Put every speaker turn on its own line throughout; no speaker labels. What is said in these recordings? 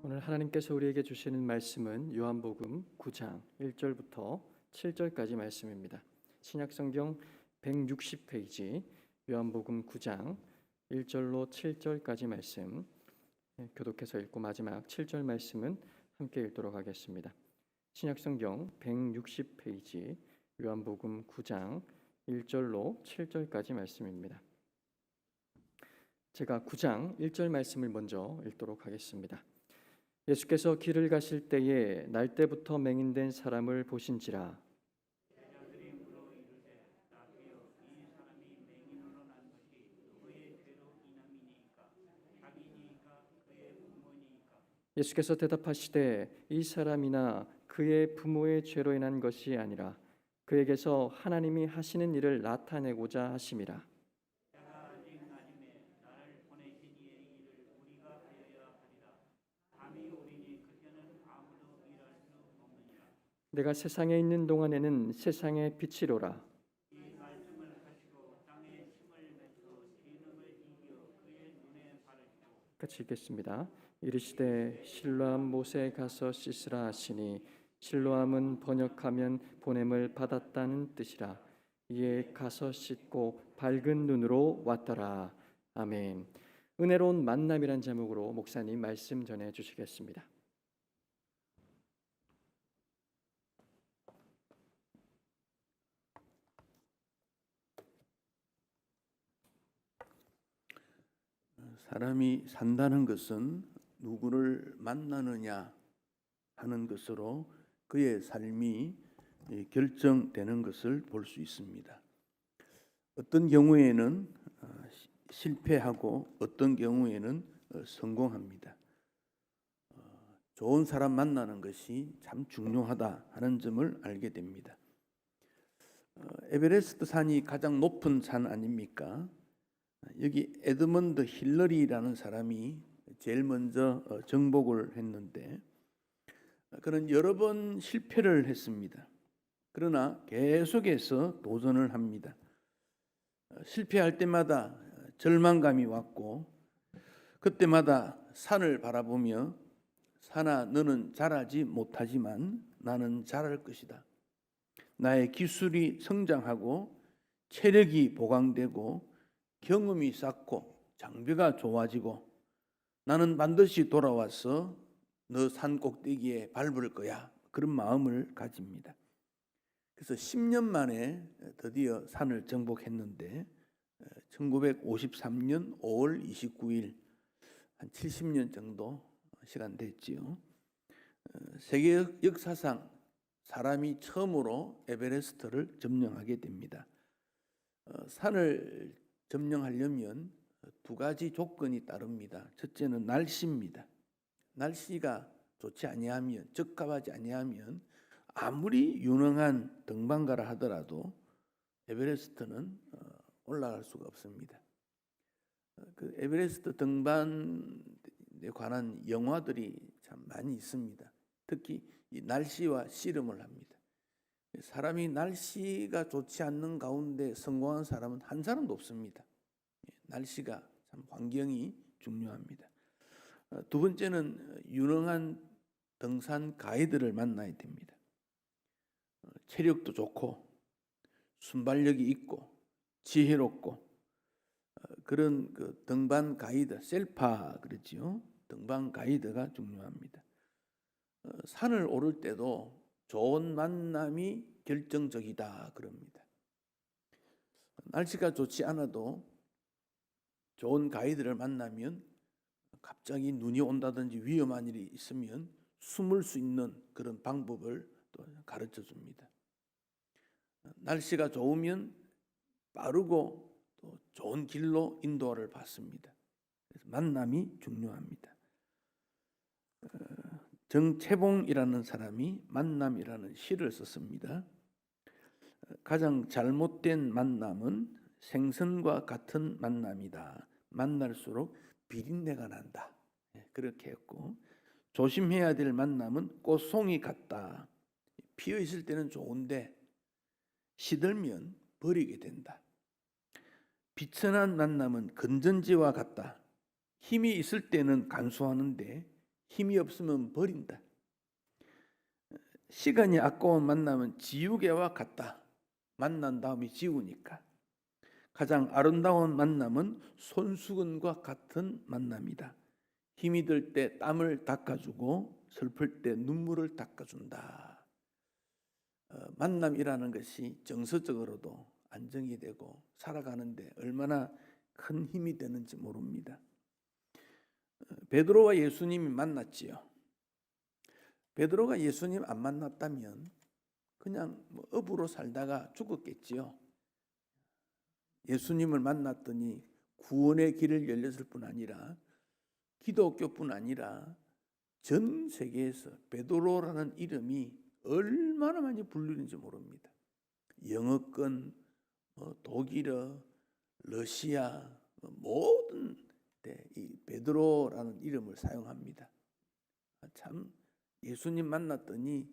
오늘 하나님께서 우리에게 주시는 말씀은 요한복음 9장 1절부터 7절까지 말씀입니다. 신약성경 160페이지 요한복음 9장 1절로 7절까지 말씀 교독해서 읽고 마지막 7절 말씀은 함께 읽도록 하겠습니다. 신약성경 160페이지 요한복음 9장 1절로 7절까지 말씀입니다. 제가 9장 1절 말씀을 먼저 읽도록 하겠습니다. 예수께서 길을 가실 때에 날 때부터 맹인된 사람을 보신지라. 예수께서 대답하시되 이 사람이나 그의 부모의 죄로 인한 것이 아니라 그에게서 하나님이 하시는 일을 나타내고자 하심이라. 내가 세상에 있는 동안에는 세상의 빛이로라. 같이 읽겠습니다. 이르시되 실로암 못에 가서 씻으라 하시니 실로암은 번역하면 보냄을 받았다는 뜻이라. 이에 가서 씻고 밝은 눈으로 왔더라. 아멘. 은혜로운 만남이란 제목으로 목사님 말씀 전해 주시겠습니다.
사람이 산다는 것은 누구를 만나느냐 하는 것으로 그의 삶이 결정되는 것을 볼 수 있습니다. 어떤 경우에는 실패하고 어떤 경우에는 성공합니다. 좋은 사람 만나는 것이 참 중요하다 하는 점을 알게 됩니다. 에베레스트 산이 가장 높은 산 아닙니까? 여기 에드먼드 힐러리라는 사람이 제일 먼저 정복을 했는데 그는 여러 번 실패를 했습니다. 그러나 계속해서 도전을 합니다. 실패할 때마다 절망감이 왔고 그때마다 산을 바라보며 산아 너는 자라지 못하지만 나는 자랄 것이다. 나의 기술이 성장하고 체력이 보강되고 경험이 쌓고 장비가 좋아지고 나는 반드시 돌아와서 너 산 꼭대기에 밟을 거야. 그런 마음을 가집니다. 그래서 10년 만에 드디어 산을 정복했는데 1953년 5월 29일 한 70년 정도 시간 됐지요. 세계 역사상 사람이 처음으로 에베레스트를 점령하게 됩니다. 산을 점령하려면 두 가지 조건이 따릅니다. 첫째는 날씨입니다. 날씨가 좋지 아니하면, 적합하지 아니하면 아무리 유능한 등반가라 하더라도 에베레스트는 올라갈 수가 없습니다. 그 에베레스트 등반에 관한 영화들이 참 많이 있습니다. 특히 이 날씨와 씨름을 합니다. 사람이 날씨가 좋지 않는 가운데 성공한 사람은 한 사람도 없습니다. 날씨가 참 환경이 중요합니다. 두 번째는 유능한 등산 가이드를 만나야 됩니다. 체력도 좋고 순발력이 있고 지혜롭고 그런 그 등반 가이드, 셀파 그러지요. 등반 가이드가 중요합니다. 산을 오를 때도 좋은 만남이 결정적이다 그럽니다. 날씨가 좋지 않아도 좋은 가이드를 만나면 갑자기 눈이 온다든지 위험한 일이 있으면 숨을 수 있는 그런 방법을 또 가르쳐 줍니다. 날씨가 좋으면 빠르고 또 좋은 길로 인도를 받습니다. 그래서 만남이 중요합니다. 정채봉이라는 사람이 만남이라는 시를 썼습니다. 가장 잘못된 만남은 생선과 같은 만남이다. 만날수록 비린내가 난다. 그렇게 했고 조심해야 될 만남은 꽃송이 같다. 피어 있을 때는 좋은데 시들면 버리게 된다. 비천한 만남은 건전지와 같다. 힘이 있을 때는 간수하는데 힘이 없으면 버린다. 시간이 아까운 만남은 지우개와 같다. 만난 다음에 지우니까. 가장 아름다운 만남은 손수건과 같은 만남이다. 힘이 들 때 땀을 닦아주고 슬플 때 눈물을 닦아준다. 만남이라는 것이 정서적으로도 안정이 되고 살아가는데 얼마나 큰 힘이 되는지 모릅니다. 베드로와 예수님이 만났지요. 베드로가 예수님 안 만났다면 그냥 업으로 살다가 죽었겠지요. 예수님을 만났더니 구원의 길을 열렸을 뿐 아니라 기독교뿐 아니라 전 세계에서 베드로라는 이름이 얼마나 많이 불리는지 모릅니다. 영어권, 독일어, 러시아 모든 데 이 베드로라는 이름을 사용합니다. 참 예수님 만났더니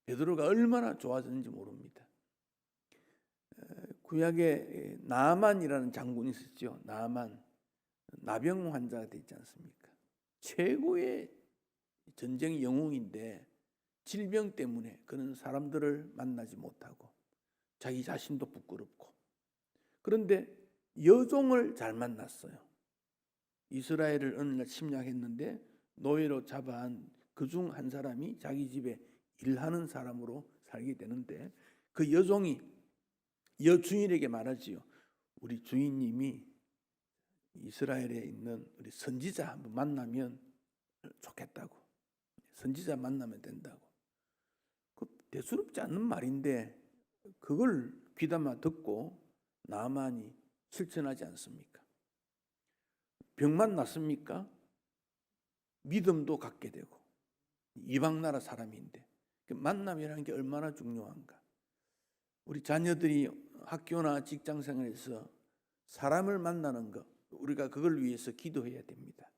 베드로가 얼마나 좋아졌는지 모릅니다. 구약에 나아만이라는 장군이 있었죠. 나아만, 나병 환자가 되지 않습니까? 최고의 전쟁 영웅인데 질병 때문에 그는 사람들을 만나지 못하고 자기 자신도 부끄럽고, 그런데 여종을 잘 만났어요. 이스라엘을 어느 날 침략했는데 노예로 잡아한 그중 한 사람이 자기 집에 일하는 사람으로 살게 되는데, 그 여종이 여주인에게 말하지요. 우리 주인님이 이스라엘에 있는 우리 선지자 한번 만나면 좋겠다고. 선지자 만나면 된다고. 그 대수롭지 않는 말인데 그걸 귀담아 듣고 나아만이 실천하지 않습니까? 병만 났습니까? 믿음도 갖게 되고, 이방 나라 사람인데 만남이라는 게 얼마나 중요한가. 우리 자녀들이 학교나 직장 생활에서 사람을 만나는 것, 우리가 그걸 위해서 기도해야 됩니다.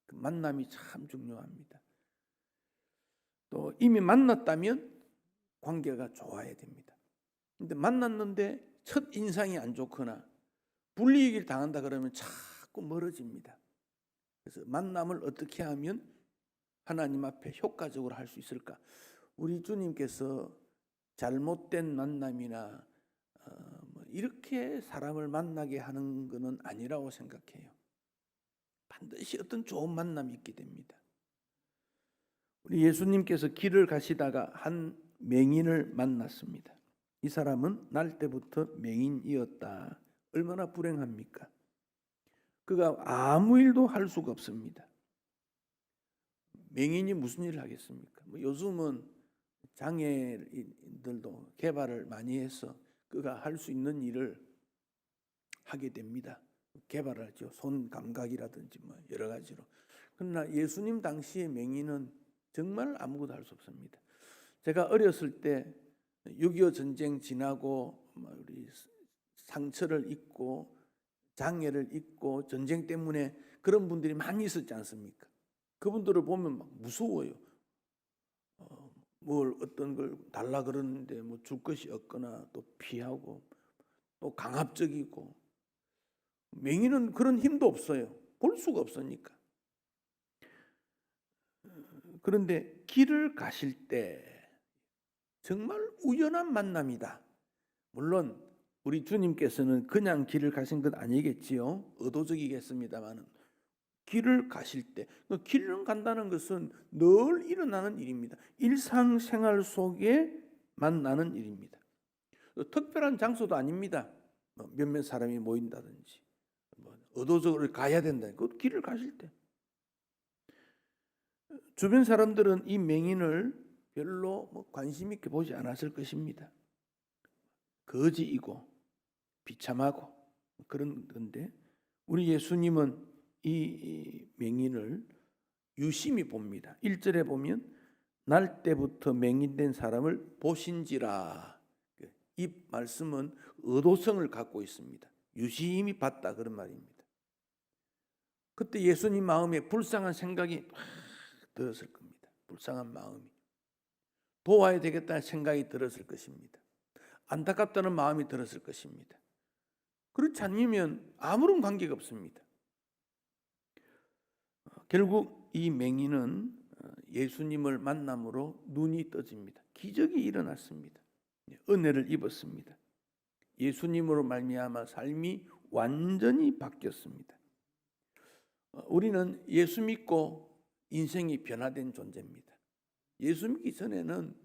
그 만남이 참 중요합니다. 또 이미 만났다면 관계가 좋아야 됩니다. 근데 만났는데 첫 인상이 안 좋거나 불이익을 당한다 그러면 자꾸 멀어집니다. 그래서 만남을 어떻게 하면 하나님 앞에 효과적으로 할 수 있을까? 우리 주님께서 잘못된 만남이나 이렇게 사람을 만나게 하는 것은 아니라고 생각해요. 반드시 어떤 좋은 만남이 있게 됩니다. 우리 예수님께서 길을 가시다가 한 맹인을 만났습니다. 이 사람은 날 때부터 맹인이었다. 얼마나 불행합니까? 그가 아무 일도 할 수가 없습니다. 맹인이 무슨 일을 하겠습니까? 요즘은 장애인들도 개발을 많이 해서 그가 할 수 있는 일을 하게 됩니다. 개발을 하죠. 손 감각이라든지 여러 가지로. 그러나 예수님 당시의 맹인은 정말 아무것도 할 수 없습니다. 제가 어렸을 때 6.25 전쟁 지나고 우리 상처를 입고 장애를 입고 전쟁 때문에 그런 분들이 많이 있었지 않습니까? 그분들을 보면 막 무서워요. 뭘 어떤 걸 달라 그러는데 줄 것이 없거나 또 피하고 또 강압적이고, 맹인은 그런 힘도 없어요. 볼 수가 없으니까. 그런데 길을 가실 때 정말 우연한 만남이다. 물론 우리 주님께서는 그냥 길을 가신 것 아니겠지요. 의도적이겠습니다만은 길을 가실 때, 길을 간다는 것은 늘 일어나는 일입니다. 일상생활 속에 만나는 일입니다. 특별한 장소도 아닙니다. 몇몇 사람이 모인다든지 의도적으로 가야 된다. 그 길을 가실 때 주변 사람들은 이 맹인을 별로 관심 있게 보지 않았을 것입니다. 거지이고 비참하고 그런 건데, 우리 예수님은 이 맹인을 유심히 봅니다. 1절에 보면 날 때부터 맹인된 사람을 보신지라. 이 말씀은 의도성을 갖고 있습니다. 유심히 봤다 그런 말입니다. 그때 예수님 마음에 불쌍한 생각이 들었을 겁니다. 불쌍한 마음이. 도와야 되겠다는 생각이 들었을 것입니다. 안타깝다는 마음이 들었을 것입니다. 그렇지 않으면 아무런 관계가 없습니다. 결국 이 맹인은 예수님을 만남으로 눈이 떠집니다. 기적이 일어났습니다. 은혜를 입었습니다. 예수님으로 말미암아 삶이 완전히 바뀌었습니다. 우리는 예수 믿고 인생이 변화된 존재입니다. 예수 믿기 전에는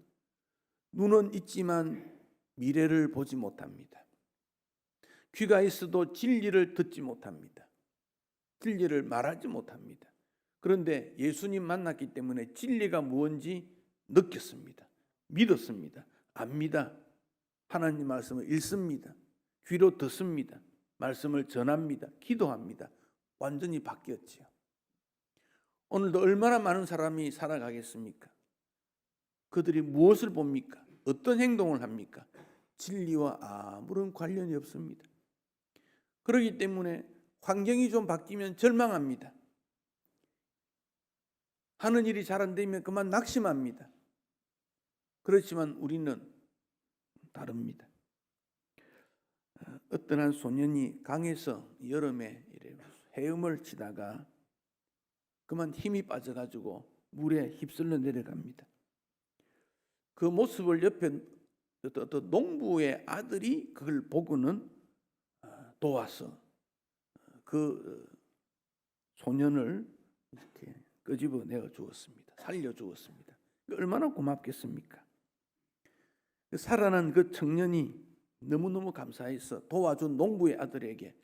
눈은 있지만 미래를 보지 못합니다. 귀가 있어도 진리를 듣지 못합니다. 진리를 말하지 못합니다. 그런데 예수님 만났기 때문에 진리가 무엇인지 느꼈습니다. 믿었습니다. 압니다. 하나님 말씀을 읽습니다. 귀로 듣습니다. 말씀을 전합니다. 기도합니다. 완전히 바뀌었지요. 오늘도 얼마나 많은 사람이 살아가겠습니까? 그들이 무엇을 봅니까? 어떤 행동을 합니까? 진리와 아무런 관련이 없습니다. 그렇기 때문에 환경이 좀 바뀌면 절망합니다. 하는 일이 잘 안 되면 그만 낙심합니다. 그렇지만 우리는 다릅니다. 어떤 한 소년이 강에서 여름에 헤엄을 치다가 그만 힘이 빠져가지고 물에 휩쓸려 내려갑니다. 그 모습을 옆에 어떤 농부의 아들이 그걸 보고는 도와서 그 소년을 이렇게 끄집어내어 주었습니다. 살려 주었습니다. 얼마나 고맙겠습니까? 살아난 그 청년이 너무너무 감사해서 도와준 농부의 아들에게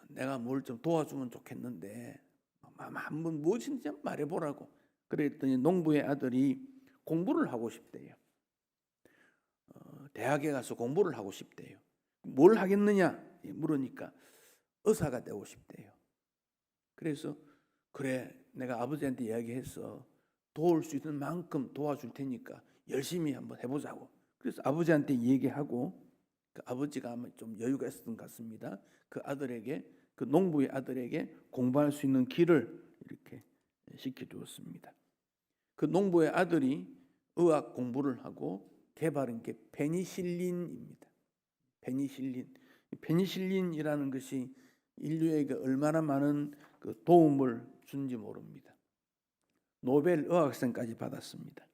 내가 뭘 좀 도와주면 좋겠는데 한번 무엇인지 말해보라고 그랬더니 농부의 아들이 공부를 하고 싶대요. 대학에 가서 공부를 하고 싶대요. 뭘 하겠느냐 물으니까 의사가 되고 싶대요. 그래서 그래 내가 아버지한테 이야기해서 도울 수 있는 만큼 도와줄 테니까 열심히 한번 해보자고. 그래서 아버지한테 얘기하고 그 아버지가 아마 좀 여유가 있었던 것 같습니다. 그 아들에게 그 농부의 아들에게 공부할 수 있는 길을 이렇게 시켜주었습니다. 그 농부의 아들이 의학 공부를 하고 개발한 게 페니실린입니다. 페니실린이라는 것이 인류에게 얼마나 많은 그 도움을 준지 모릅니다. 노벨 의학상까지 받았습니다.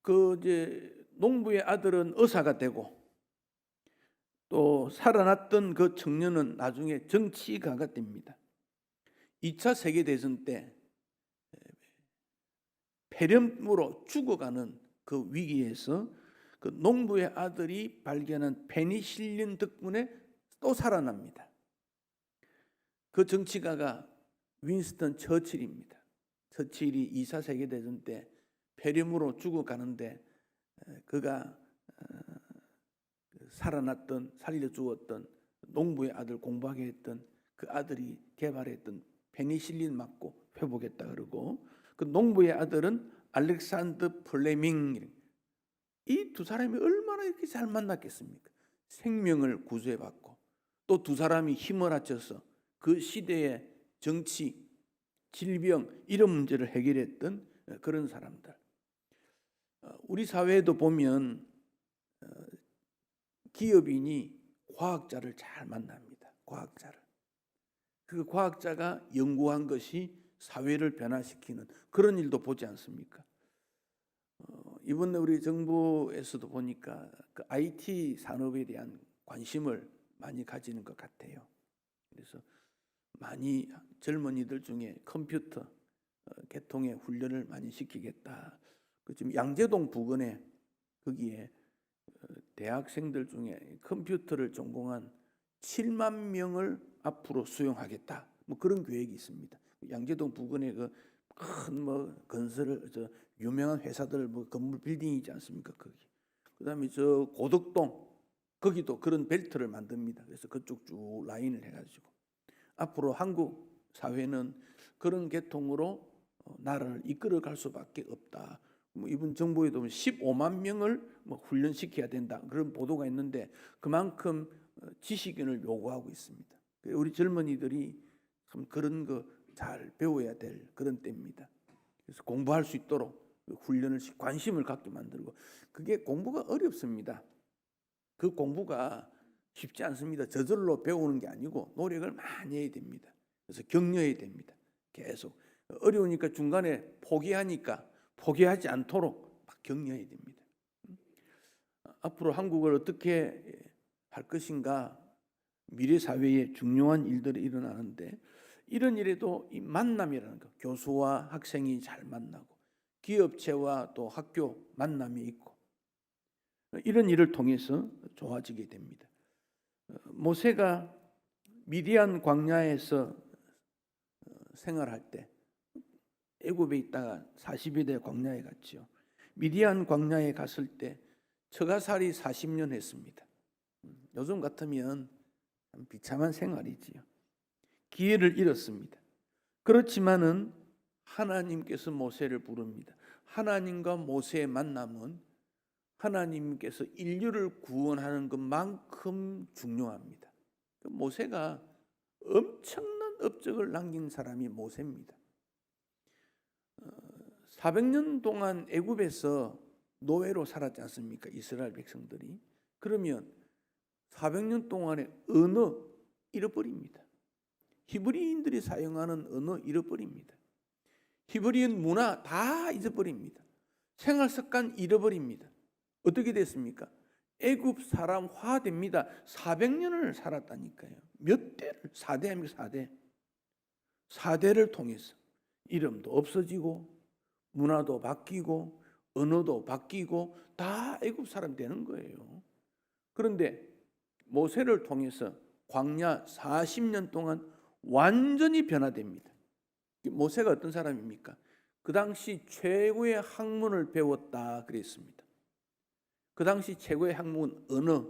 그 이제 농부의 아들은 의사가 되고 또 살아났던 그 청년은 나중에 정치가가 됩니다. 2차 세계대전 때 폐렴으로 죽어가는 그 위기에서 그 농부의 아들이 발견한 페니실린 덕분에 또 살아납니다. 그 정치가가 윈스턴 처칠입니다. 처칠이 2차 세계대전 때 폐렴으로 죽어가는데 그가 살아났던 살려주었던 농부의 아들 공부하게 했던 그 아들이 개발했던 페니실린 맞고 회복했다 그러고 그 농부의 아들은 알렉산더 플레밍. 이 두 사람이 얼마나 이렇게 잘 만났겠습니까? 생명을 구조해받고 또 두 사람이 힘을 합쳐서 그 시대의 정치, 질병 이런 문제를 해결했던 그런 사람들. 우리 사회에도 보면 기업인이 과학자를 잘 만납니다. 과학자를. 그 과학자가 연구한 것이 사회를 변화시키는 그런 일도 보지 않습니까? 이번에 우리 정부에서도 보니까 그 IT 산업에 대한 관심을 많이 가지는 것 같아요. 그래서 많이 젊은이들 중에 컴퓨터 계통의 훈련을 많이 시키겠다. 그 지금 양재동 부근에 거기에 대학생들 중에 컴퓨터를 전공한 7만 명을 앞으로 수용하겠다. 뭐 그런 계획이 있습니다. 양재동 부근에 그 큰 뭐 건설을 유명한 회사들 뭐 건물 빌딩이 있지 않습니까? 거기. 그다음에 저 고덕동 거기도 그런 벨트를 만듭니다. 그래서 그쪽 쭉 라인을 해가지고 앞으로 한국 사회는 그런 계통으로 나라를 이끌어갈 수밖에 없다. 뭐 이번 정부에도 15만 명을 뭐 훈련시켜야 된다 그런 보도가 있는데 그만큼 지식인을 요구하고 있습니다. 우리 젊은이들이 참 그런 거 잘 배워야 될 그런 때입니다. 그래서 공부할 수 있도록 훈련을 관심을 갖게 만들고 그게 공부가 어렵습니다. 그 공부가 쉽지 않습니다. 저절로 배우는 게 아니고 노력을 많이 해야 됩니다. 그래서 격려해야 됩니다. 계속 어려우니까 중간에 포기하니까 포기하지 않도록 막 격려해야 됩니다. 앞으로 한국을 어떻게 할 것인가, 미래 사회에 중요한 일들이 일어나는데 이런 일에도 이 만남이라는 거, 교수와 학생이 잘 만나고 기업체와 또 학교 만남이 있고 이런 일을 통해서 좋아지게 됩니다. 모세가 미디안 광야에서 생활할 때 애굽에 있다가 40이 돼 광야에 갔지요. 미디안 광야에 갔을 때 처가살이 40년 했습니다. 요즘 같으면 비참한 생활이지요. 기회를 잃었습니다. 그렇지만은 하나님께서 모세를 부릅니다. 하나님과 모세의 만남은 하나님께서 인류를 구원하는 것만큼 중요합니다. 모세가 엄청난 업적을 남긴 사람이 모세입니다. 400년 동안 애굽에서 노예로 살았지 않습니까? 이스라엘 백성들이. 그러면 400년 동안의 언어 잃어버립니다. 히브리인들이 사용하는 언어 잃어버립니다. 히브리인 문화 다 잊어버립니다. 생활 습관 잃어버립니다. 어떻게 됐습니까? 애굽 사람화 됩니다. 400년을 살았다니까요. 몇 대를? 4대 아닙니까? 4대. 4대를 통해서 이름도 없어지고 문화도 바뀌고 언어도 바뀌고 다 애굽 사람 되는 거예요. 그런데 모세를 통해서 광야 40년 동안 완전히 변화됩니다. 모세가 어떤 사람입니까? 그 당시 최고의 학문을 배웠다 그랬습니다. 그 당시 최고의 학문 언어,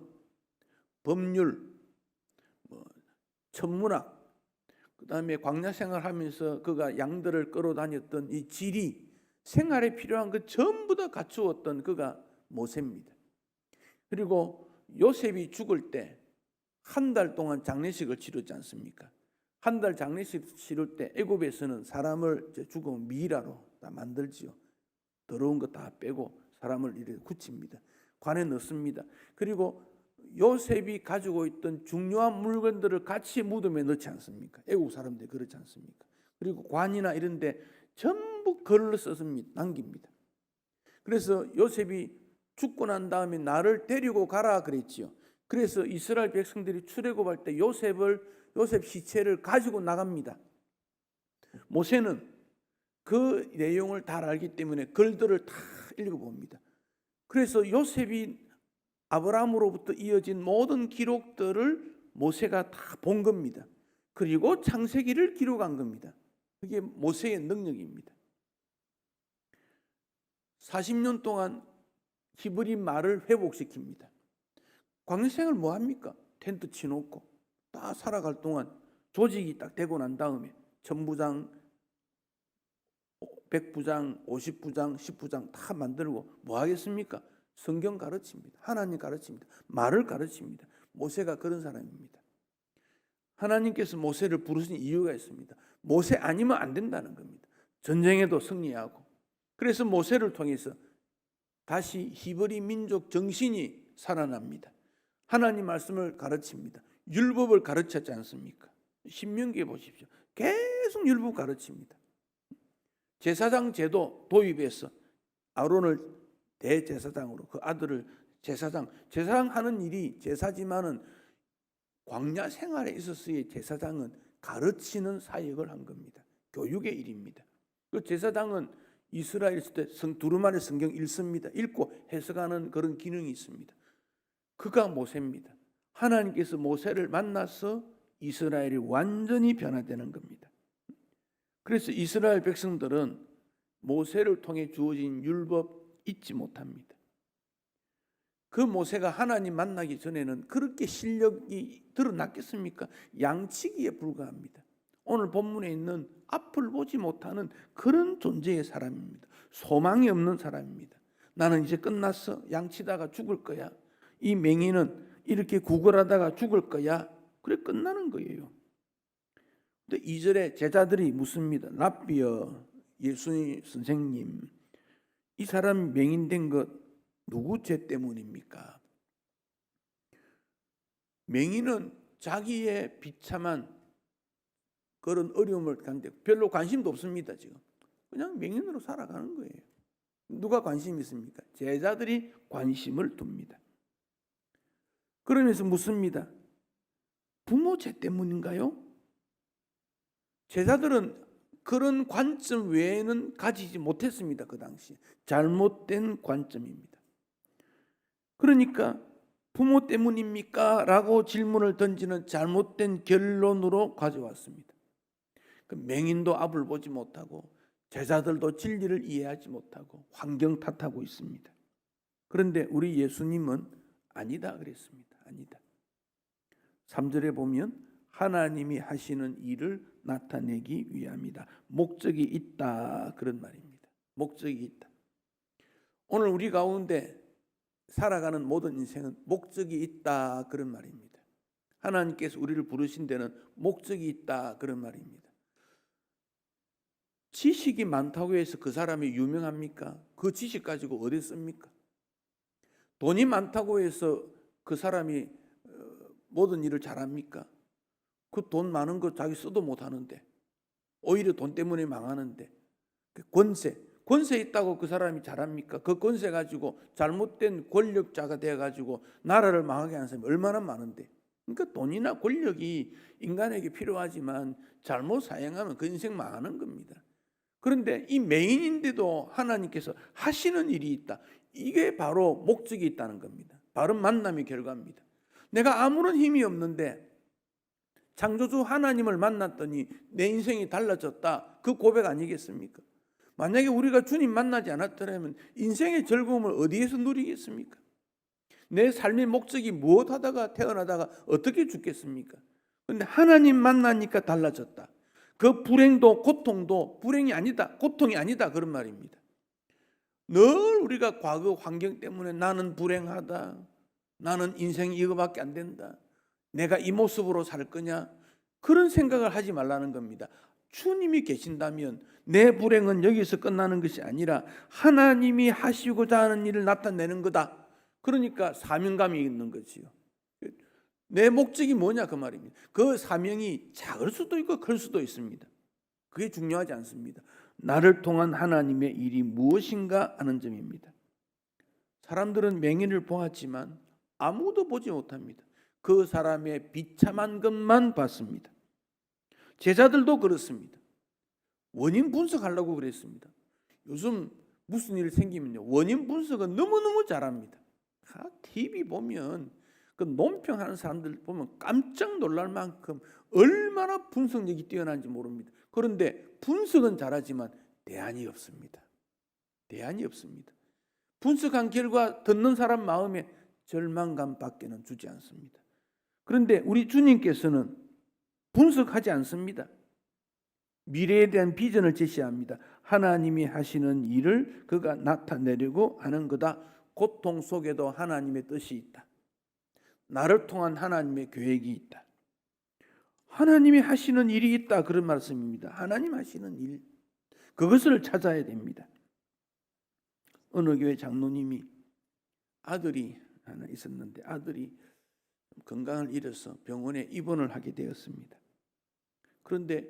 법률, 천문학, 그 다음에 광야 생활하면서 그가 양들을 끌어다녔던 이 지리, 생활에 필요한 것 전부 다 갖추었던 그가 모세입니다. 그리고 요셉이 죽을 때 한 달 동안 장례식을 치르지 않습니까? 한 달 장례식 치를 때 애굽에서는 사람을 죽으면 미라로 다 만들지요. 더러운 거 다 빼고 사람을 이렇게 굳힙니다. 관에 넣습니다. 그리고 요셉이 가지고 있던 중요한 물건들을 같이 무덤에 넣지 않습니까? 애국 사람들이 그렇지 않습니까? 그리고 관이나 이런 데 전부 글을 써서 남깁니다. 그래서 요셉이 죽고 난 다음에 나를 데리고 가라 그랬지요. 그래서 이스라엘 백성들이 출애굽할 때 요셉 시체를 가지고 나갑니다. 모세는 그 내용을 다 알기 때문에 글들을 다 읽어봅니다. 그래서 요셉이 아브라함으로부터 이어진 모든 기록들을 모세가 다 본 겁니다. 그리고 창세기를 기록한 겁니다. 그게 모세의 능력입니다. 40년 동안 히브리 말을 회복시킵니다. 광야생활 뭐 합니까? 텐트 치놓고 딱 살아갈 동안 조직이 딱 되고 난 다음에 천부장, 백부장, 50부장, 10부장 다 만들고 뭐 하겠습니까? 성경 가르칩니다. 하나님 가르칩니다. 말을 가르칩니다. 모세가 그런 사람입니다. 하나님께서 모세를 부르신 이유가 있습니다. 모세 아니면 안 된다는 겁니다. 전쟁에도 승리하고. 그래서 모세를 통해서 다시 히브리 민족 정신이 살아납니다. 하나님 말씀을 가르칩니다. 율법을 가르쳤지 않습니까? 신명기에 보십시오. 계속 율법 가르칩니다. 제사장 제도 도입해서 아론을 대제사장으로 그 아들을 제사장 하는 일이 제사지만은 광야 생활에 있어서의 제사장은 가르치는 사역을 한 겁니다. 교육의 일입니다. 그 제사장은 이스라엘 있을 때 두루마리 성경 읽습니다. 읽고 해석하는 그런 기능이 있습니다. 그가 모세입니다. 하나님께서 모세를 만나서 이스라엘이 완전히 변화되는 겁니다. 그래서 이스라엘 백성들은 모세를 통해 주어진 율법 잊지 못합니다. 그 모세가 하나님 만나기 전에는 그렇게 실력이 드러났겠습니까? 양치기에 불과합니다. 오늘 본문에 있는 앞을 보지 못하는 그런 존재의 사람입니다. 소망이 없는 사람입니다. 나는 이제 끝났어. 양치다가 죽을 거야. 이 맹인은 이렇게 구걸하다가 죽을 거야. 그래 끝나는 거예요. 근데 2절에 제자들이 묻습니다. 랍비여, 예수님 선생님, 이 사람 맹인된 것 누구 죄 때문입니까? 맹인은 자기의 비참한 그런 어려움을 겪는데 별로 관심도 없습니다. 지금 그냥 맹인으로 살아가는 거예요. 누가 관심이 있습니까? 제자들이 관심을 둡니다. 그러면서 묻습니다. 부모 죄 때문인가요? 제자들은 그런 관점 외에는 가지지 못했습니다. 그 당시 잘못된 관점입니다. 그러니까 부모 때문입니까? 라고 질문을 던지는 잘못된 결론으로 가져왔습니다. 그 맹인도 앞을 보지 못하고 제자들도 진리를 이해하지 못하고 환경 탓하고 있습니다. 그런데 우리 예수님은 아니다 그랬습니다. 아니다. 3절에 보면 하나님이 하시는 일을 나타내기 위함이다. 목적이 있다 그런 말입니다. 목적이 있다. 오늘 우리 가운데 살아가는 모든 인생은 목적이 있다 그런 말입니다. 하나님께서 우리를 부르신 데는 목적이 있다 그런 말입니다. 지식이 많다고 해서 그 사람이 유명합니까? 그 지식 가지고 어디 씁니까? 돈이 많다고 해서 그 사람이 모든 일을 잘합니까? 그 돈 많은 거 자기 써도 못하는데 오히려 돈 때문에 망하는데 권세 있다고 그 사람이 잘합니까? 그 권세 가지고 잘못된 권력자가 돼가지고 나라를 망하게 하는 사람이 얼마나 많은데. 그러니까 돈이나 권력이 인간에게 필요하지만 잘못 사용하면 그 인생 망하는 겁니다. 그런데 이 맹인인데도 하나님께서 하시는 일이 있다. 이게 바로 목적이 있다는 겁니다. 바른 만남의 결과입니다. 내가 아무런 힘이 없는데 창조주 하나님을 만났더니 내 인생이 달라졌다. 그 고백 아니겠습니까? 만약에 우리가 주님 만나지 않았더라면 인생의 즐거움을 어디에서 누리겠습니까? 내 삶의 목적이 무엇 하다가 태어나다가 어떻게 죽겠습니까? 그런데 하나님 만나니까 달라졌다. 그 불행도 고통도 불행이 아니다, 고통이 아니다 그런 말입니다. 늘 우리가 과거 환경 때문에 나는 불행하다, 나는 인생이 이거밖에 안 된다, 내가 이 모습으로 살 거냐, 그런 생각을 하지 말라는 겁니다. 주님이 계신다면 내 불행은 여기서 끝나는 것이 아니라 하나님이 하시고자 하는 일을 나타내는 거다. 그러니까 사명감이 있는 거지요. 내 목적이 뭐냐 그 말입니다. 그 사명이 작을 수도 있고 클 수도 있습니다. 그게 중요하지 않습니다. 나를 통한 하나님의 일이 무엇인가 하는 점입니다. 사람들은 맹인을 보았지만 아무도 보지 못합니다. 그 사람의 비참한 것만 봤습니다. 제자들도 그렇습니다. 원인 분석하려고 그랬습니다. 요즘 무슨 일이 생기면요, 원인 분석은 너무너무 잘합니다. TV 보면 그 논평하는 사람들 보면 깜짝 놀랄 만큼 얼마나 분석력이 뛰어난지 모릅니다. 그런데 분석은 잘하지만 대안이 없습니다. 대안이 없습니다. 분석한 결과 듣는 사람 마음에 절망감밖에는 주지 않습니다. 그런데 우리 주님께서는 분석하지 않습니다. 미래에 대한 비전을 제시합니다. 하나님이 하시는 일을 그가 나타내려고 하는 거다. 고통 속에도 하나님의 뜻이 있다. 나를 통한 하나님의 계획이 있다. 하나님이 하시는 일이 있다 그런 말씀입니다. 하나님 하시는 일, 그것을 찾아야 됩니다. 어느 교회 장로님이 아들이 하나 있었는데 아들이 건강을 잃어서 병원에 입원을 하게 되었습니다. 그런데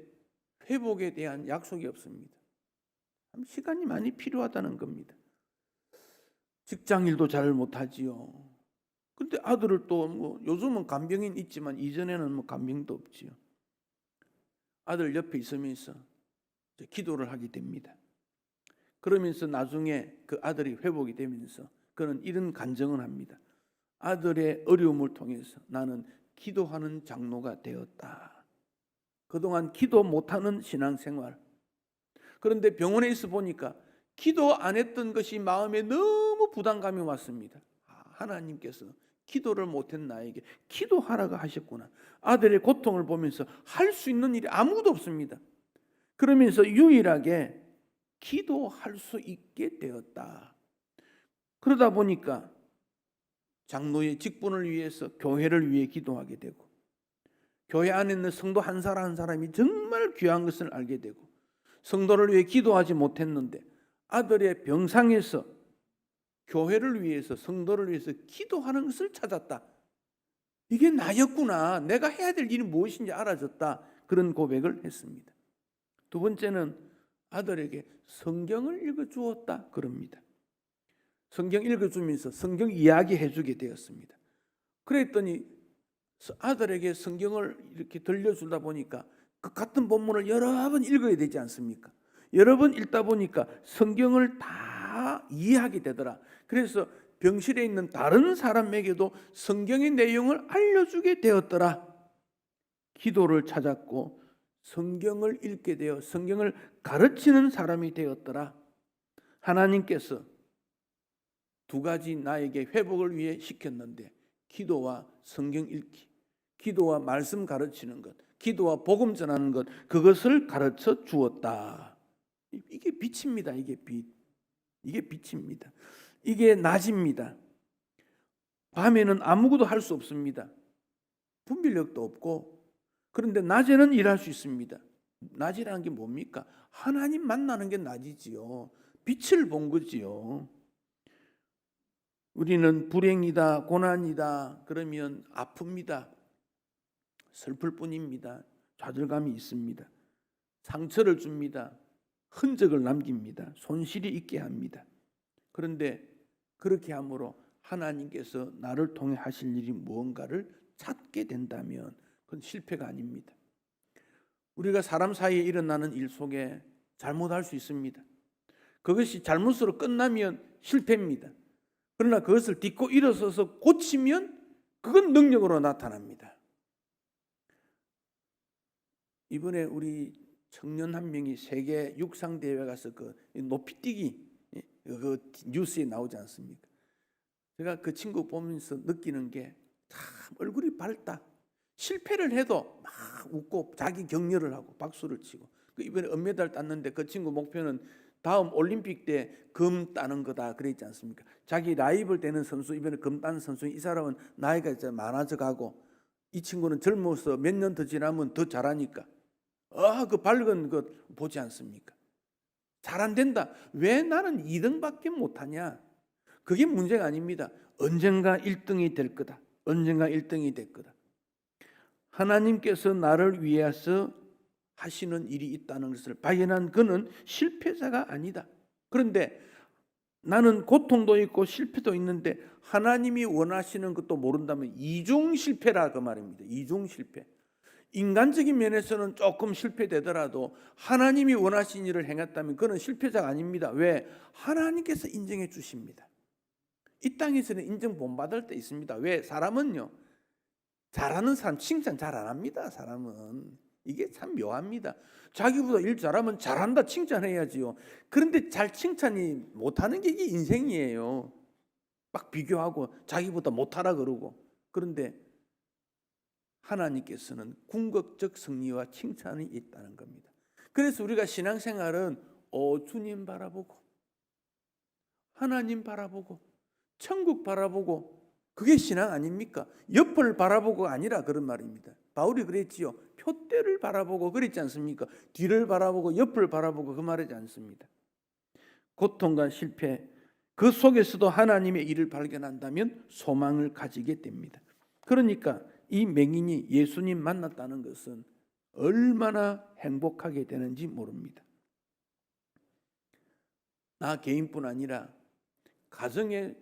회복에 대한 약속이 없습니다. 시간이 많이 필요하다는 겁니다. 직장일도 잘 못하지요. 근데 아들을 또 요즘은 간병인 있지만 이전에는 간병도 없지요. 아들 옆에 있으면서 기도를 하게 됩니다. 그러면서 나중에 그 아들이 회복이 되면서 그는 이런 간증을 합니다. 아들의 어려움을 통해서 나는 기도하는 장로가 되었다. 그동안 기도 못하는 신앙생활. 그런데 병원에 있어 보니까 기도 안 했던 것이 마음에 너무 부담감이 왔습니다. 하나님께서 기도를 못한 나에게 기도하라고 하셨구나. 아들의 고통을 보면서 할 수 있는 일이 아무것도 없습니다. 그러면서 유일하게 기도할 수 있게 되었다. 그러다 보니까 장로의 직분을 위해서 교회를 위해 기도하게 되고 교회 안에 있는 성도 한 사람 한 사람이 정말 귀한 것을 알게 되고 성도를 위해 기도하지 못했는데 아들의 병상에서 교회를 위해서 성도를 위해서 기도하는 것을 찾았다. 이게 나였구나. 내가 해야 될 일이 무엇인지 알아졌다. 그런 고백을 했습니다. 두 번째는 아들에게 성경을 읽어주었다 그럽니다. 성경 읽어주면서 성경 이야기해 주게 되었습니다. 그랬더니 아들에게 성경을 이렇게 들려주다 보니까 그 같은 본문을 여러 번 읽어야 되지 않습니까? 여러 번 읽다 보니까 성경을 다 이해하게 되더라. 그래서 병실에 있는 다른 사람에게도 성경의 내용을 알려주게 되었더라. 기도를 찾았고 성경을 읽게 되어 성경을 가르치는 사람이 되었더라. 하나님께서 두 가지 나에게 회복을 위해 시켰는데 기도와 성경 읽기, 기도와 말씀 가르치는 것, 기도와 복음 전하는 것, 그것을 가르쳐 주었다. 이게 빛입니다. 이게 빛. 이게 빛입니다. 이게 낮입니다. 밤에는 아무것도 할 수 없습니다. 분별력도 없고, 그런데 낮에는 일할 수 있습니다. 낮이라는 게 뭡니까? 하나님 만나는 게 낮이지요. 빛을 본 거지요. 우리는 불행이다, 고난이다 그러면 아픕니다. 슬플 뿐입니다. 좌절감이 있습니다. 상처를 줍니다. 흔적을 남깁니다. 손실이 있게 합니다. 그런데 그렇게 함으로 하나님께서 나를 통해 하실 일이 무언가를 찾게 된다면 그건 실패가 아닙니다. 우리가 사람 사이에 일어나는 일 속에 잘못할 수 있습니다. 그것이 잘못으로 끝나면 실패입니다. 그러나 그것을 딛고 일어서서 고치면 그건 능력으로 나타납니다. 이번에 우리 청년 한 명이 세계 육상 대회 가서 그 높이뛰기 그 뉴스에 나오지 않습니까? 제가 그 친구 보면서 느끼는 게 참 얼굴이 밝다. 실패를 해도 막 웃고 자기 격려를 하고 박수를 치고. 이번에 은메달 땄는데 그 친구 목표는 다음 올림픽 때 금 따는 거다 그랬지 않습니까? 자기 라이벌 되는 선수, 이번에 금 따는 선수, 이 사람은 나이가 이제 많아져 가고 이 친구는 젊어서 몇 년 더 지나면 더 잘하니까 그 밝은 것 보지 않습니까? 잘 안 된다. 왜 나는 2등밖에 못하냐? 그게 문제가 아닙니다. 언젠가 1등이 될 거다. 언젠가 1등이 될 거다. 하나님께서 나를 위해서 하시는 일이 있다는 것을 발견한 그는 실패자가 아니다. 그런데 나는 고통도 있고 실패도 있는데 하나님이 원하시는 것도 모른다면 이중 실패라 그 말입니다. 이중 실패. 인간적인 면에서는 조금 실패되더라도 하나님이 원하신 일을 행했다면 그는 실패자가 아닙니다. 왜? 하나님께서 인정해 주십니다. 이 땅에서는 인정 못 받을 때 있습니다. 왜? 사람은요, 잘하는 사람 칭찬 잘 안 합니다. 사람은 이게 참 묘합니다. 자기보다 일 잘하면 잘한다 칭찬해야지요. 그런데 잘 칭찬이 못하는 게 이게 인생이에요. 막 비교하고 자기보다 못하라 그러고. 그런데 하나님께서는 궁극적 승리와 칭찬이 있다는 겁니다. 그래서 우리가 신앙생활은 주님 바라보고 하나님 바라보고 천국 바라보고 그게 신앙 아닙니까? 옆을 바라보고가 아니라 그런 말입니다. 바울이 그랬지요. 표대를 바라보고 그랬지 않습니까? 뒤를 바라보고 옆을 바라보고 그 말이지 않습니다. 고통과 실패 그 속에서도 하나님의 일을 발견한다면 소망을 가지게 됩니다. 그러니까 이 맹인이 예수님 만났다는 것은 얼마나 행복하게 되는지 모릅니다. 나 개인뿐 아니라 가정에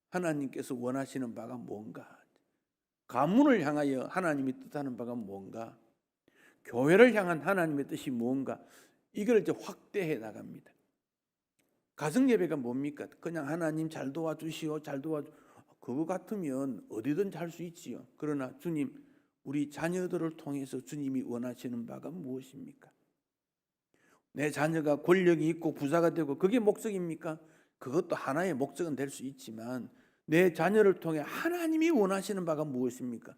하나님께서 원하시는 바가 뭔가, 가문을 향하여 하나님이 뜻하는 바가 뭔가, 교회를 향한 하나님의 뜻이 뭔가, 이걸 이제 확대해 나갑니다. 가정 예배가 뭡니까? 그냥 하나님 잘 도와주시오, 잘 도와주. 그거 같으면 어디든지 할 수 있지요. 그러나 주님, 우리 자녀들을 통해서 주님이 원하시는 바가 무엇입니까? 내 자녀가 권력이 있고 부자가 되고 그게 목적입니까? 그것도 하나의 목적은 될 수 있지만 내 자녀를 통해 하나님이 원하시는 바가 무엇입니까?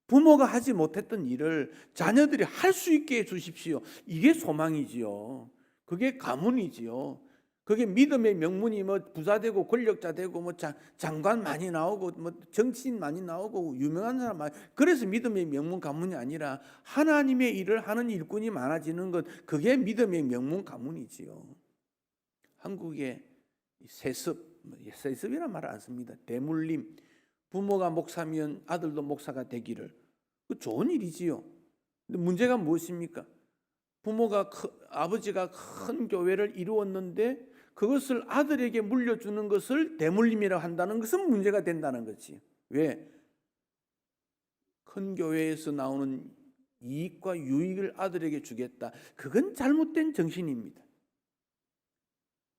부모가 하지 못했던 일을 자녀들이 할 수 있게 해 주십시오. 이게 소망이지요. 그게 가문이지요. 그게 믿음의 명문이 뭐 부자 되고 권력자 되고 뭐 장관 많이 나오고 뭐 정치인 많이 나오고 유명한 사람 많이, 그래서 믿음의 명문 가문이 아니라 하나님의 일을 하는 일꾼이 많아지는 것, 그게 믿음의 명문 가문이지요. 한국의 세습이란 말을 안 씁니다. 대물림, 부모가 목사면 아들도 목사가 되기를, 그 좋은 일이지요. 근데 문제가 무엇입니까? 아버지가 큰 교회를 이루었는데 그것을 아들에게 물려주는 것을 대물림이라고 한다는 것은 문제가 된다는 거지. 왜? 큰 교회에서 나오는 이익과 유익을 아들에게 주겠다. 그건 잘못된 정신입니다.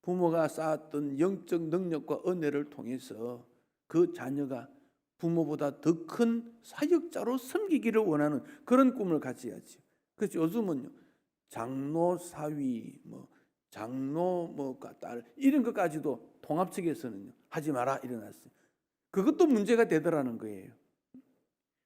부모가 쌓았던 영적 능력과 은혜를 통해서 그 자녀가 부모보다 더 큰 사역자로 섬기기를 원하는 그런 꿈을 가져야지. 그래서 요즘은요, 장로 사위, 장로 딸 이런 것까지도 통합 측에서는요 하지 마라 이래놨어요. 그것도 문제가 되더라는 거예요.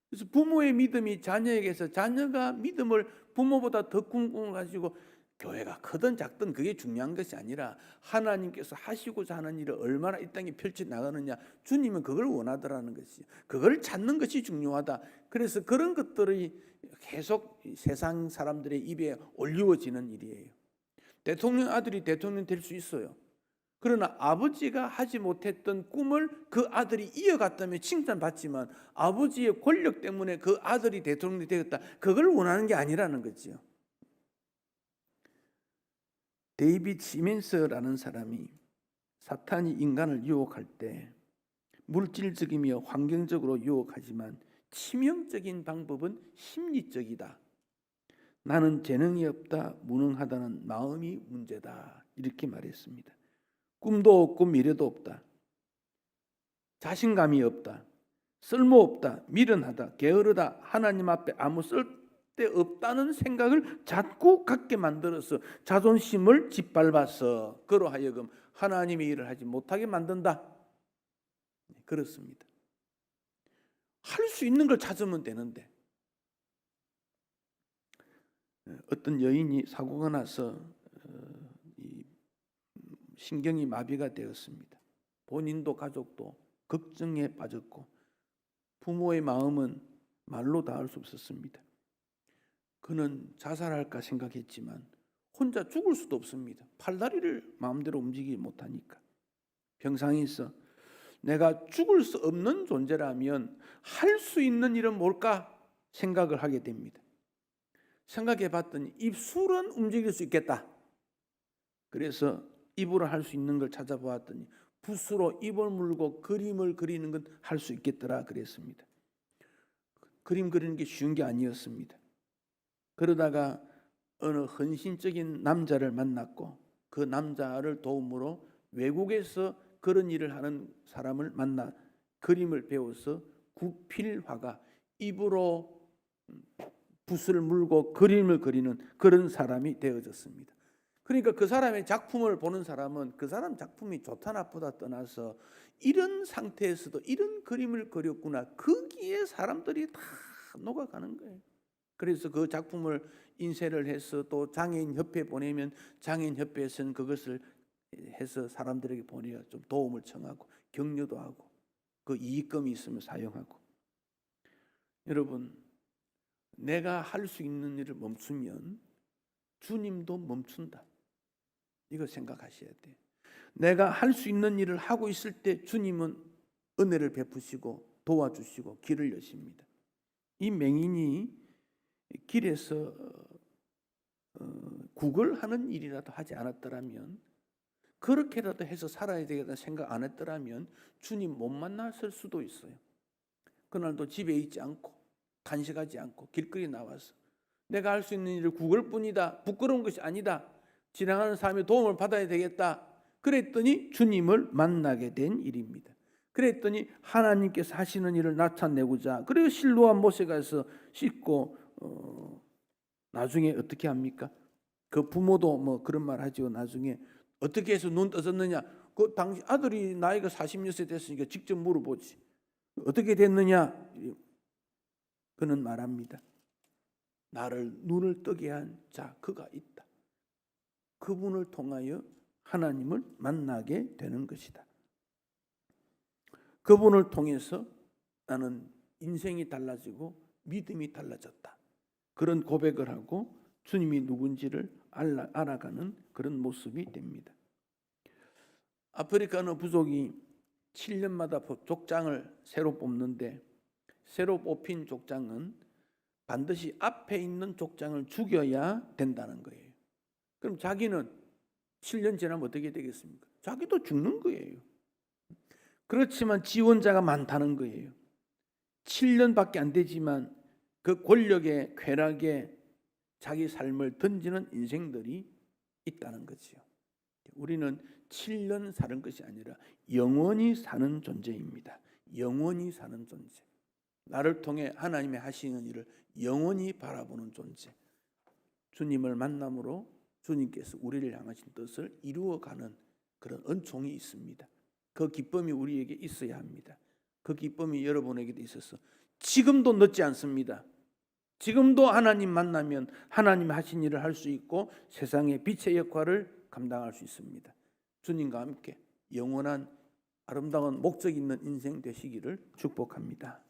그래서 부모의 믿음이 자녀에게서 자녀가 믿음을 부모보다 더 꿈꾸어 가지고 교회가 크든 작든 그게 중요한 것이 아니라 하나님께서 하시고자 하는 일을 얼마나 이 땅에 펼쳐 나가느냐, 주님은 그걸 원하더라는 것이죠. 그걸 찾는 것이 중요하다. 그래서 그런 것들이 계속 세상 사람들의 입에 올리워지는 일이에요. 대통령 아들이 대통령 될 수 있어요. 그러나 아버지가 하지 못했던 꿈을 그 아들이 이어갔다면 칭찬받지만 아버지의 권력 때문에 그 아들이 대통령이 되었다. 그걸 원하는 게 아니라는 거지요. 데이비드 시멘스라는 사람이 사탄이 인간을 유혹할 때 물질적이며 환경적으로 유혹하지만 치명적인 방법은 심리적이다. 나는 재능이 없다, 무능하다는 마음이 문제다. 이렇게 말했습니다. 꿈도 없고 미래도 없다. 자신감이 없다. 쓸모없다. 미련하다. 게으르다. 하나님 앞에 아무 쓸데없다는 생각을 자꾸 갖게 만들어서 자존심을 짓밟아서 그로 하여금 하나님의 일을 하지 못하게 만든다. 그렇습니다. 할 수 있는 걸 찾으면 되는데 어떤 여인이 사고가 나서 신경이 마비가 되었습니다. 본인도 가족도 걱정에 빠졌고 부모의 마음은 말로 다 할 수 없었습니다. 그는 자살할까 생각했지만 혼자 죽을 수도 없습니다. 팔다리를 마음대로 움직이지 못하니까. 병상에 있어 내가 죽을 수 없는 존재라면 할 수 있는 일은 뭘까 생각을 하게 됩니다. 생각해 봤더니 입술은 움직일 수 있겠다. 그래서 입으로 할 수 있는 걸 찾아보았더니 붓으로 입을 물고 그림을 그리는 건 할 수 있겠더라 그랬습니다. 그림 그리는 게 쉬운 게 아니었습니다. 그러다가 어느 헌신적인 남자를 만났고 그 남자를 도움으로 외국에서 그런 일을 하는 사람을 만나 그림을 배워서 구필화가 입으로 붓을 물고 그림을 그리는 그런 사람이 되어졌습니다. 그러니까 그 사람의 작품을 보는 사람은 그 사람 작품이 좋다 나쁘다 떠나서 이런 상태에서도 이런 그림을 그렸구나. 거기에 사람들이 다 녹아가는 거예요. 그래서 그 작품을 인쇄를 해서 또 장애인협회에 보내면 장애인협회에서는 그것을 해서 사람들에게 보내어 좀 도움을 청하고 격려도 하고 그 이익금이 있으면 사용하고. 여러분, 내가 할 수 있는 일을 멈추면 주님도 멈춘다. 이거 생각하셔야 돼요. 내가 할 수 있는 일을 하고 있을 때 주님은 은혜를 베푸시고 도와주시고 길을 여십니다. 이 맹인이 길에서 구걸하는 일이라도 하지 않았더라면, 그렇게라도 해서 살아야 되겠다 생각 안 했더라면 주님 못 만났을 수도 있어요. 그날도 집에 있지 않고 간식하지 않고 길거리 나와서 내가 할 수 있는 일을 구걸뿐이다, 부끄러운 것이 아니다, 지나가는 사람의 도움을 받아야 되겠다. 그랬더니 주님을 만나게 된 일입니다. 그랬더니 하나님께서 하시는 일을 나타내고자 그리고 실로암 못에 가서 씻고 나중에 어떻게 합니까? 그 부모도 그런 말 하죠. 나중에 어떻게 해서 눈 떠졌느냐? 그 당시 아들이 나이가 40세 됐으니까 직접 물어보지. 어떻게 됐느냐? 그는 말합니다. 나를 눈을 뜨게 한 자 그가 있다. 그분을 통하여 하나님을 만나게 되는 것이다. 그분을 통해서 나는 인생이 달라지고 믿음이 달라졌다. 그런 고백을 하고 주님이 누군지를 알아가는 그런 모습이 됩니다. 아프리카 어느 부족이 7년마다 족장을 새로 뽑는데 새로 뽑힌 족장은 반드시 앞에 있는 족장을 죽여야 된다는 거예요. 그럼 자기는 7년 지나면 어떻게 되겠습니까? 자기도 죽는 거예요. 그렇지만 지원자가 많다는 거예요. 7년밖에 안 되지만 그 권력의 쾌락에 자기 삶을 던지는 인생들이 있다는 거지요. 우리는 7년 사는 것이 아니라 영원히 사는 존재입니다. 영원히 사는 존재. 나를 통해 하나님이 하시는 일을 영원히 바라보는 존재. 주님을 만남으로 주님께서 우리를 향하신 뜻을 이루어가는 그런 은총이 있습니다. 그 기쁨이 우리에게 있어야 합니다. 그 기쁨이 여러분에게도 있어서 지금도 늦지 않습니다. 지금도 하나님 만나면 하나님 하신 일을 할 수 있고 세상의 빛의 역할을 감당할 수 있습니다. 주님과 함께 영원한 아름다운 목적 있는 인생 되시기를 축복합니다.